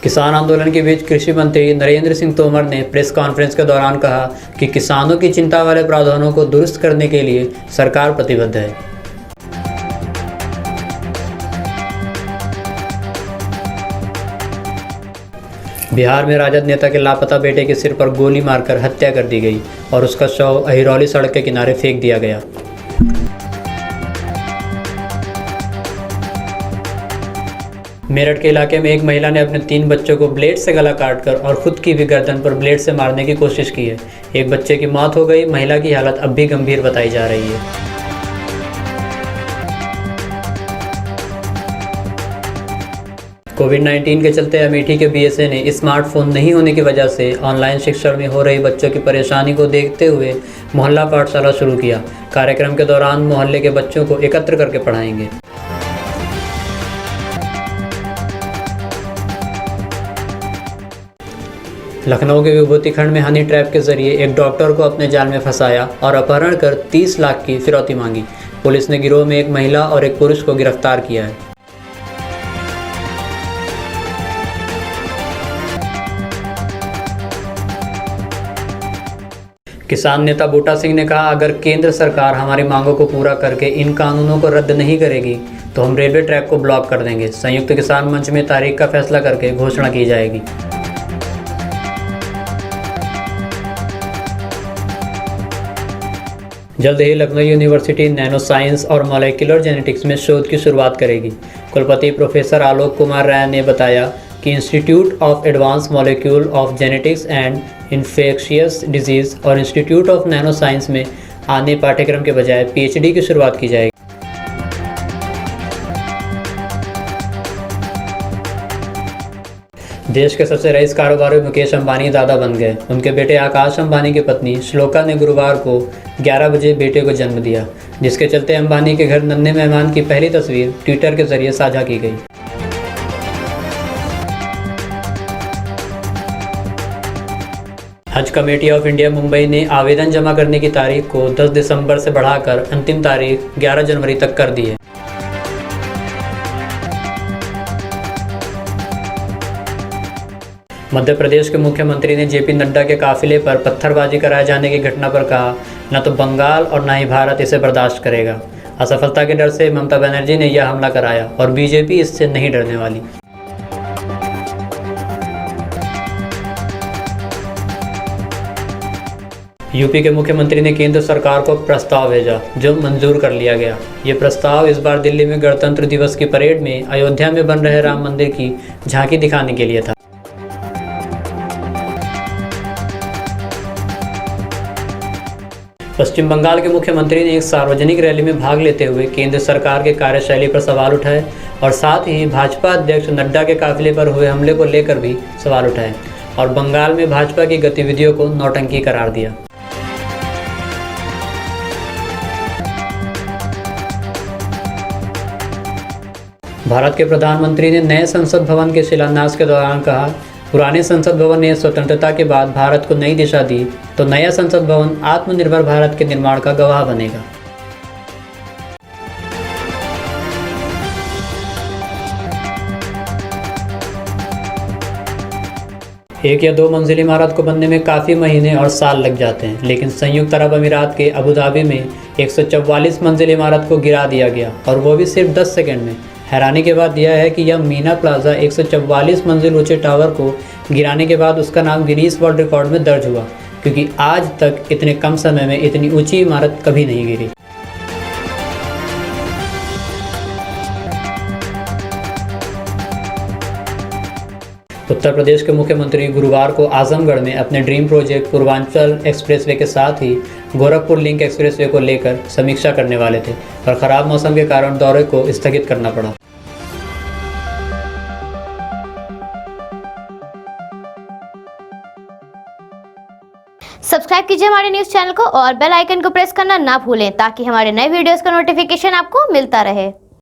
किसान आंदोलन के बीच कृषि मंत्री नरेंद्र सिंह तोमर ने प्रेस कॉन्फ्रेंस के दौरान कहा कि किसानों की चिंता वाले प्रावधानों को दुरुस्त करने के लिए सरकार प्रतिबद्ध है। बिहार में राजद नेता के लापता बेटे के सिर पर गोली मारकर हत्या कर दी गई और उसका शव अहिरौली सड़क के किनारे फेंक दिया गया। मेरठ के इलाके में एक महिला ने अपने 3 बच्चों को ब्लेड से गला काटकर और खुद की भी गर्दन पर ब्लेड से मारने की कोशिश की है। एक बच्चे की मौत हो गई। महिला की हालत अब भी गंभीर बताई जा रही है। कोविड-19 के चलते अमेठी के बीएसए ने स्मार्टफोन नहीं होने की वजह से ऑनलाइन शिक्षण में हो रही बच्चों की परेशानी को देखते हुए मोहल्ला पाठशाला शुरू किया। कार्यक्रम के दौरान मोहल्ले के बच्चों को एकत्र करके पढ़ाएंगे। लखनऊ के विभूति खंड में हनी ट्रैप के जरिए एक डॉक्टर को अपने जाल में फंसाया और अपहरण कर 30 लाख की फिरौती मांगी। पुलिस ने गिरोह में एक महिला और एक पुरुष को गिरफ्तार किया है। किसान नेता बूटा सिंह ने कहा, अगर केंद्र सरकार हमारी मांगों को पूरा करके इन कानूनों को रद्द नहीं करेगी तो हम रेलवे ट्रैक को ब्लॉक कर देंगे। संयुक्त किसान मंच में तारीख का फैसला करके घोषणा की जाएगी। जल्द ही लखनऊ यूनिवर्सिटी नैनो साइंस और मॉलिक्यूलर जेनेटिक्स में शोध की शुरुआत करेगी। कुलपति प्रोफेसर आलोक कुमार राय ने बताया कि institute of advance molecule of genetics and infectious disease और इंस्टीट्यूट ऑफ नैनो साइंस में आने पाठ्यक्रम के बजाय पीएचडी की शुरुआत की जाएगी। देश के सबसे रईस कारोबारी मुकेश अंबानी दादा बन गए। उनके बेटे आकाश अंबानी की पत्नी श्लोका ने गुरुवार को 11 बजे बेटे को जन्म दिया, जिसके चलते अंबानी के घर नन्हे मेहमान की पहली तस्वीर ट्विटर के जरिए साझा की गई। हज कमेटी ऑफ इंडिया मुंबई ने आवेदन जमा करने की तारीख को 10 दिसंबर से बढ़ाकर अंतिम तारीख 11 जनवरी तक कर दी है। मध्य प्रदेश के मुख्यमंत्री ने जेपी नड्डा के काफिले पर पत्थरबाजी कराए जाने की घटना पर कहा, न तो बंगाल और न ही भारत इसे बर्दाश्त करेगा। असफलता के डर से ममता बनर्जी ने यह हमला कराया और बीजेपी इससे नहीं डरने वाली। यूपी के मुख्यमंत्री ने केंद्र सरकार को प्रस्ताव भेजा, जो मंजूर कर लिया गया। ये प्रस्ताव इस बार दिल्ली में गणतंत्र दिवस की परेड में अयोध्या में बन रहे राम मंदिर की झांकी दिखाने के लिए था। पश्चिम बंगाल के मुख्यमंत्री ने एक सार्वजनिक रैली में भाग लेते हुए केंद्र सरकार के कार्यशैली पर सवाल उठाए और साथ ही भाजपा अध्यक्ष नड्डा के काफिले पर हुए हमले को लेकर भी सवाल उठाए और बंगाल में भाजपा की गतिविधियों को नौटंकी करार दिया। भारत के प्रधानमंत्री ने नए संसद भवन के शिलान्यास के दौरान कहा, पुराने संसद भवन ने स्वतंत्रता के बाद भारत को नई दिशा दी, तो नया संसद भवन आत्मनिर्भर भारत के निर्माण का गवाह बनेगा। एक या 2 मंजिल इमारत को बनने में काफ़ी महीने और साल लग जाते हैं, लेकिन संयुक्त अरब अमीरात के अबू धाबी में 144 मंजिल इमारत को गिरा दिया गया और वो भी सिर्फ 10 सेकंड में। हैरानी के बाद यह है कि यह मीना प्लाजा 144 मंजिल ऊंचे टावर को गिराने के बाद उसका नाम गिनीज वर्ल्ड रिकॉर्ड में दर्ज हुआ, क्योंकि आज तक इतने कम समय में इतनी ऊंची इमारत कभी नहीं गिरी। उत्तर प्रदेश के मुख्यमंत्री गुरुवार को आजमगढ़ में अपने ड्रीम प्रोजेक्ट पूर्वांचल एक्सप्रेसवे के साथ ही गोरखपुर लिंक एक्सप्रेसवे को लेकर समीक्षा करने वाले थे, पर खराब मौसम के कारण दौरे को स्थगित करना पड़ा। सब्सक्राइब कीजिए हमारे न्यूज़ चैनल को और बेल आइकन को प्रेस करना ना भूलें, ताकि हमारे नए वीडियोस का नोटिफिकेशन आपको मिलता रहे।